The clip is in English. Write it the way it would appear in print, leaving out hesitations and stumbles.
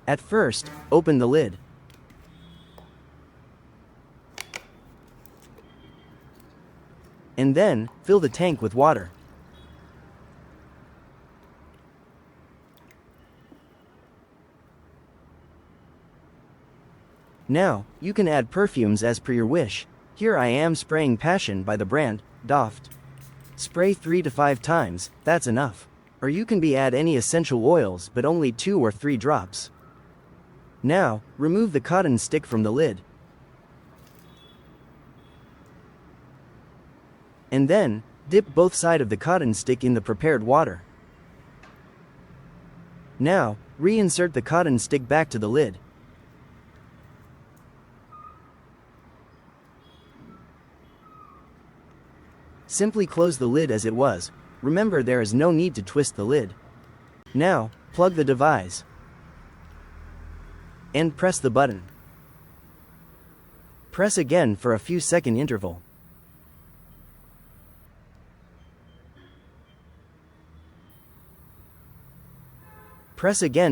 At first, open the lid. And then, fill the tank with water. Now, you can add perfumes as per your wish. Here I am spraying Passion by the brand, Doft. Spray 3 to 5 times, that's enough. Or you can add any essential oils but only 2 or 3 drops. Now, remove the cotton stick from the lid. And then, dip both sides of the cotton stick in the prepared water. Now, reinsert the cotton stick back to the lid. Simply close the lid as it was. Remember, there is no need to twist the lid. Now, plug the device. And press the button. Press again for a few second interval. Press again